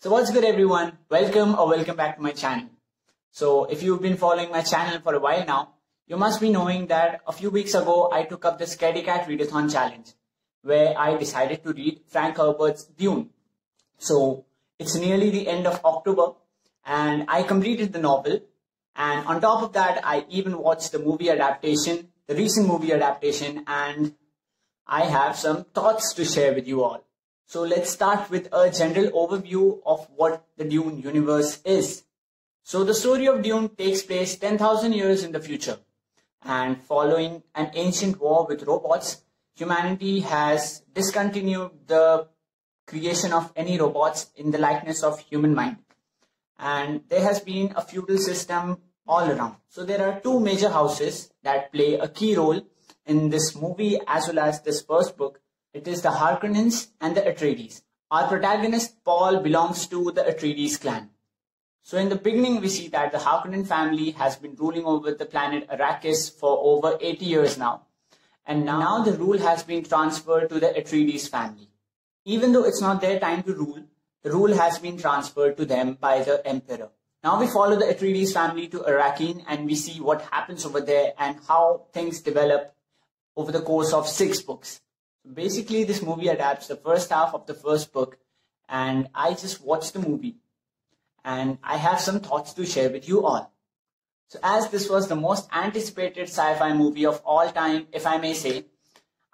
So what's good everyone? Welcome back to my channel. So if you've been following my channel for a while now, you must be knowing that a few weeks ago I took up the Scaredy Cat Readathon challenge where I decided to read Frank Herbert's Dune. So it's nearly the end of October and I completed the novel, and on top of that I even watched the recent movie adaptation, and I have some thoughts to share with you all. So let's start with a general overview of what the Dune universe is. So the story of Dune takes place 10,000 years in the future, and following an ancient war with robots, humanity has discontinued the creation of any robots in the likeness of human mind. And there has been a feudal system all around. So there are two major houses that play a key role in this movie as well as this first book. It is the Harkonnens and the Atreides. Our protagonist Paul belongs to the Atreides clan. So in the beginning we see that the Harkonnen family has been ruling over the planet Arrakis for over 80 years now. And now the rule has been transferred to the Atreides family. Even though it's not their time to rule, the rule has been transferred to them by the Emperor. Now we follow the Atreides family to Arrakeen and we see what happens over there and how things develop over the course of 6 books. Basically, this movie adapts the first half of the first book, and I just watched the movie and I have some thoughts to share with you all. So as this was the most anticipated sci-fi movie of all time, if I may say,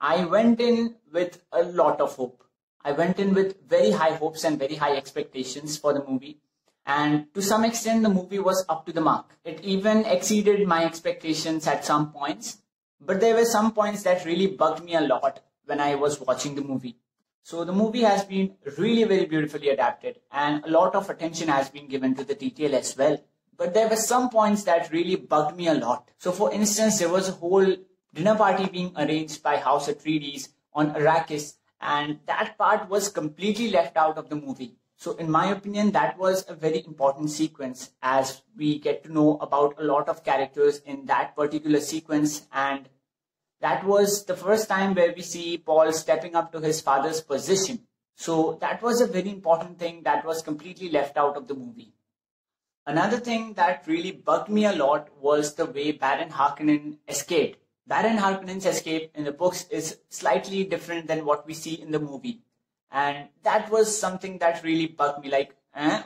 I went in with a lot of hope. I went in with very high hopes and very high expectations for the movie, and to some extent the movie was up to the mark. It even exceeded my expectations at some points, but there were some points that really bugged me a lot when I was watching the movie. So the movie has been really very beautifully adapted and a lot of attention has been given to the detail as well. But there were some points that really bugged me a lot. So for instance, there was a whole dinner party being arranged by House Atreides on Arrakis, and that part was completely left out of the movie. So in my opinion, that was a very important sequence as we get to know about a lot of characters in that particular sequence, and that was the first time where we see Paul stepping up to his father's position. So that was a very important thing that was completely left out of the movie. Another thing that really bugged me a lot was the way Baron Harkonnen escaped. Baron Harkonnen's escape in the books is slightly different than what we see in the movie. And that was something that really bugged me, like,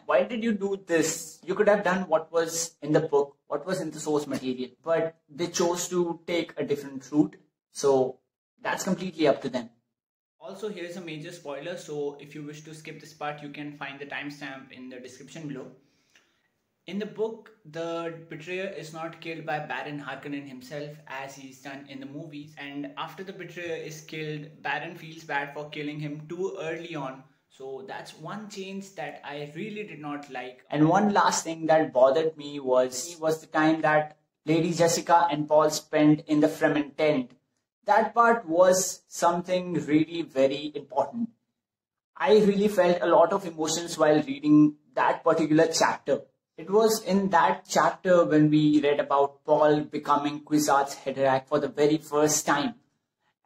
why did you do this? You could have done what was in the book, what was in the source material, but they chose to take a different route. So that's completely up to them. Also, here's a major spoiler, so if you wish to skip this part, you can find the timestamp in the description below. In the book, the betrayer is not killed by Baron Harkonnen himself as he's done in the movies, and after the betrayer is killed, Baron feels bad for killing him too early on. So that's one change that I really did not like. And one last thing that bothered me was the time that Lady Jessica and Paul spent in the Fremen tent. That part was something really very important. I really felt a lot of emotions while reading that particular chapter. It was in that chapter when we read about Paul becoming Kwisatz Haderach for the very first time.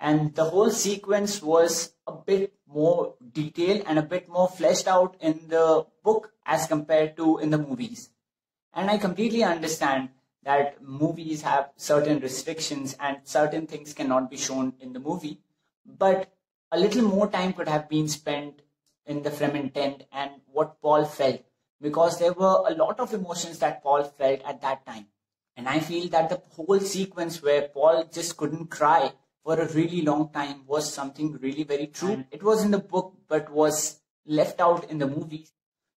And the whole sequence was a bit more detailed and a bit more fleshed out in the book as compared to in the movies. And I completely understand that movies have certain restrictions and certain things cannot be shown in the movie. But a little more time could have been spent in the Fremen tent and what Paul felt, because there were a lot of emotions that Paul felt at that time. And I feel that the whole sequence where Paul just couldn't cry for a really long time was something really very true. And it was in the book but was left out in the movie.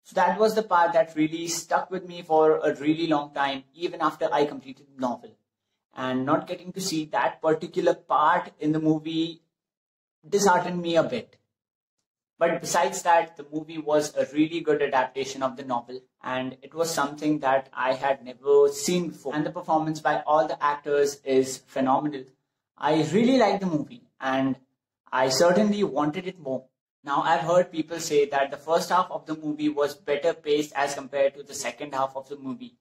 So that was the part that really stuck with me for a really long time, even after I completed the novel. And not getting to see that particular part in the movie disheartened me a bit. But besides that, the movie was a really good adaptation of the novel, and it was something that I had never seen before. And the performance by all the actors is phenomenal. I really liked the movie, and I certainly wanted it more. Now, I've heard people say that the first half of the movie was better paced as compared to the second half of the movie.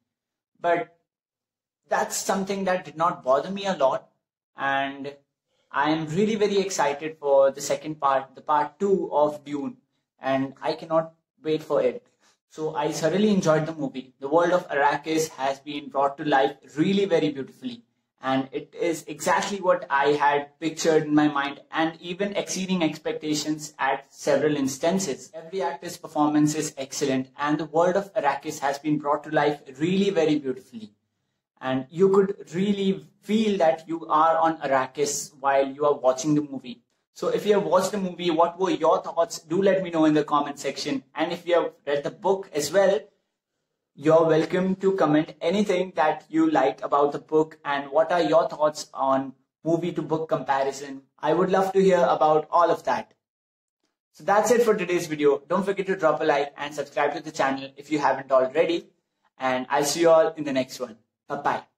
But that's something that did not bother me a lot, and I'm really very excited for the second part, the part 2 of Dune, and I cannot wait for it. So I thoroughly enjoyed the movie. The world of Arrakis has been brought to life really very beautifully. And it is exactly what I had pictured in my mind, and even exceeding expectations at several instances. Every actor's performance is excellent, and the world of Arrakis has been brought to life really very beautifully. And you could really feel that you are on Arrakis while you are watching the movie. So if you have watched the movie, what were your thoughts? Do let me know in the comment section. And if you have read the book as well, you're welcome to comment anything that you liked about the book and what are your thoughts on movie to book comparison. I would love to hear about all of that. So that's it for today's video. Don't forget to drop a like and subscribe to the channel if you haven't already. And I'll see you all in the next one. Bye-bye.